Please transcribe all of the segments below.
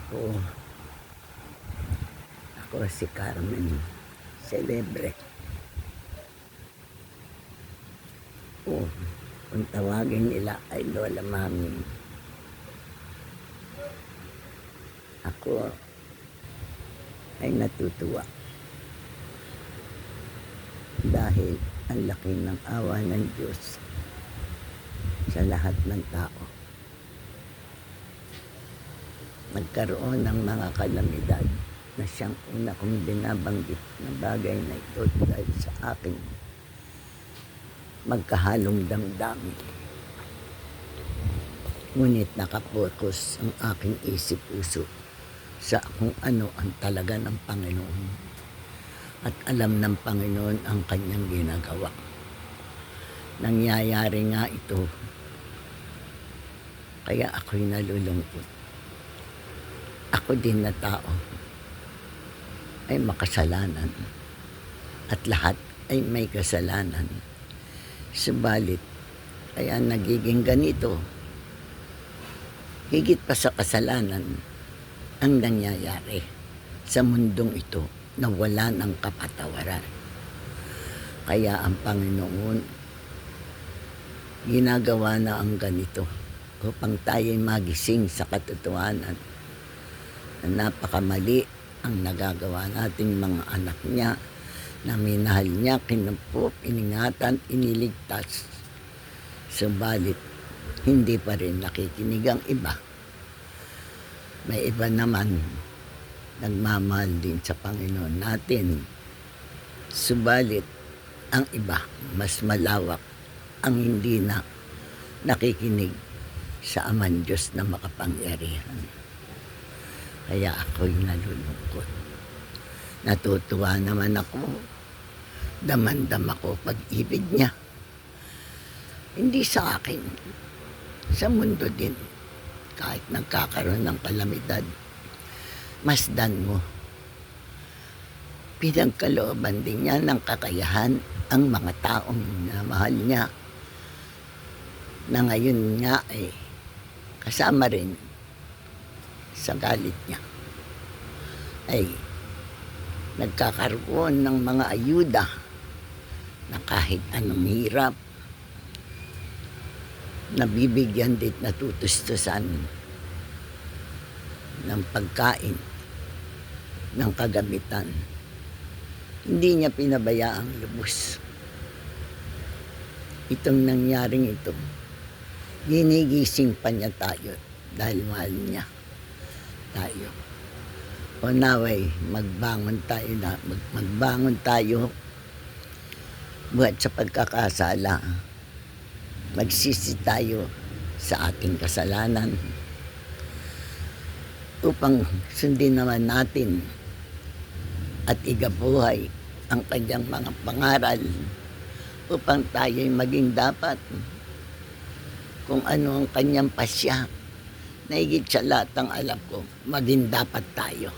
Ako, ako si Carmen Celebre. O, kung tawagin nila ay Lola Mami. Ako ay natutuwa dahil ang laki ng awa ng Diyos sa lahat ng tao. Nagkaroon ng mga kalamidad na siyang una kong binabanggit na bagay na ito dahil sa aking magkahalong damdamin. Ngunit nakapokus ang aking isip-puso sa kung ano ang talaga ng Panginoon. At alam ng Panginoon ang kanyang ginagawa. Nangyayari nga ito, kaya ako'y nalulungkot. Ako din na tao ay makasalanan at lahat ay may kasalanan. Subalit, kaya nagiging ganito. Higit pa sa kasalanan ang nangyayari sa mundong ito na wala ng kapatawaran. Kaya ang Panginoon ginagawa na ang ganito upang tayo'y magising sa katotohanan na napakamali ang nagagawa nating mga anak niya na minahal niya, kinumpop, iningatan, iniligtas. Subalit, hindi pa rin nakikinig ang iba. May iba naman nagmamahal din sa Panginoon natin. Subalit, ang iba mas malawak ang hindi na nakikinig sa Amang Diyos na makapangyarihan. Kaya ako'y nalulungkot. Natutuwa naman ako. Damandam ako pag-ibig niya. Hindi sa akin, sa mundo din. Kahit nagkakaroon ng kalamidad, masdan mo. Pinagkalooban din niya ng kakayahan ang mga taong minamahal niya na ngayon nga ay kasama rin sa galit niya ay nagkakaroon ng mga ayuda na kahit anong hirap nabibigyan din natutustusan ng pagkain, ng kagamitan. Hindi niya pinabayaang lubos. Itong nangyaring ito, ginigising pa niya tayo dahil mahal niya tayo. O naway, magbangon tayo buhat sa pagkakasala. Magsisi tayo sa ating kasalanan upang sundin naman natin at igabuhay ang kanyang mga pangaral upang tayo'y maging dapat kung ano ang kanyang pasya na higit sa lahat ang alam ko, maging dapat tayo.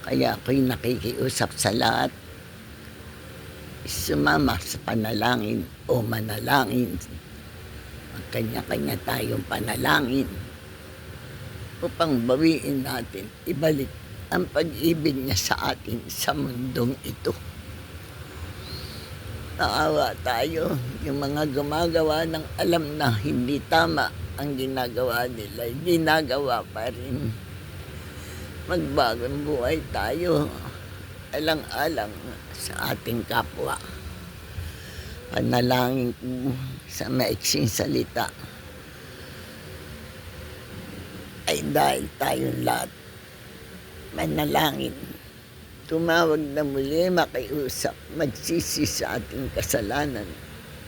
Kaya ako'y nakikiusap sa lahat, sumama sa panalangin o manalangin. Magkanya-kanya tayong panalangin upang bawiin natin, ibalik ang pag-ibig niya sa atin sa mundong ito. Naawa tayo, yung mga gumagawa ng alam na hindi tama ang ginagawa nila, ginagawa pa rin. Magbagong buhay tayo, alang-alang sa ating kapwa. Panalangin ko sa maiksing salita ay dahil tayong lahat manalangin, tumawag na muli, makiusap, magsisi sa ating kasalanan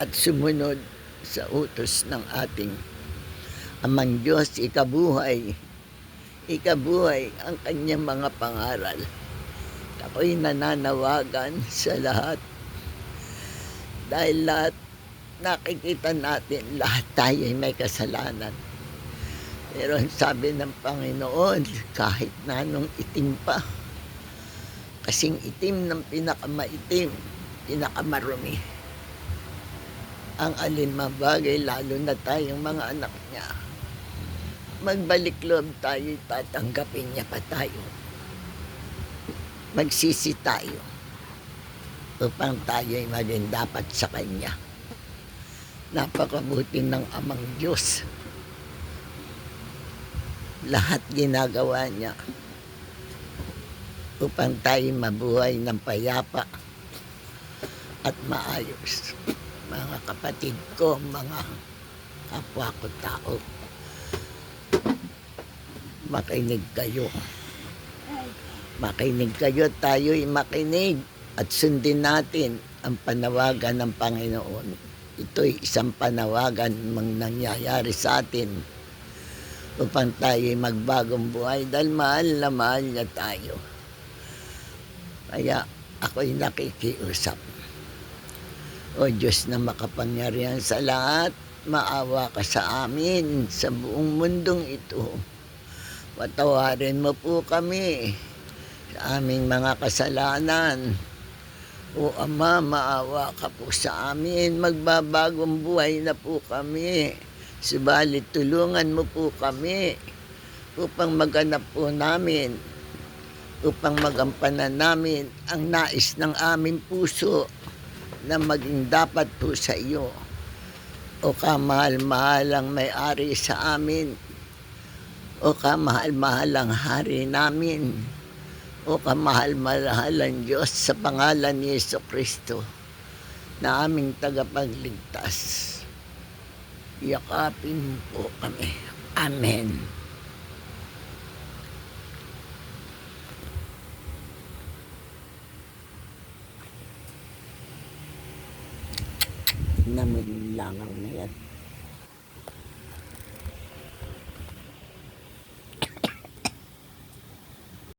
at sumunod sa utos ng ating Amang Diyos. Ikabuhay ang kanyang mga pangaral. Ako'y nananawagan sa lahat dahil lahat nakikita natin, lahat tayo ay may kasalanan. Pero sabi ng Panginoon, kahit na nung itim pa, kasing itim ng pinakamaitim, pinakamarumi, ang alinmang bagay, lalo na tayong mga anak niya, magbalik loob tayo, tatanggapin niya pa tayo. Magsisi tayo upang tayo ay maging dapat sa Kanya. Napakabuti ng Amang Diyos. Lahat ginagawa niya upang tayo mabuhay ng payapa at maayos. Mga kapatid ko, mga kapwa ko tao, makinig kayo. Makinig kayo, tayo'y makinig at sundin natin ang panawagan ng Panginoon. Ito'y isang panawagan mang nangyayari sa atin upang tayo'y magbagong buhay dahil mahal na mahal niya tayo. Kaya ako'y nakikiusap. O Diyos na makapangyarihan sa lahat, maawa ka sa amin sa buong mundong ito. Patawarin mo po kami sa aming mga kasalanan. O Ama, maawa ka po sa amin. Magbabagong buhay na po kami. Subalit tulungan mo po kami upang maganap po namin, upang magampanan namin ang nais ng aming puso na maging dapat po sa iyo. O kamahal-mahalang may-ari sa amin, o kamahal-mahalang hari namin, o kamahal-mahalang Diyos, sa pangalan ni Jesucristo na aming tagapagligtas. Yakapin po kami. Amen. Namin langaw na yan.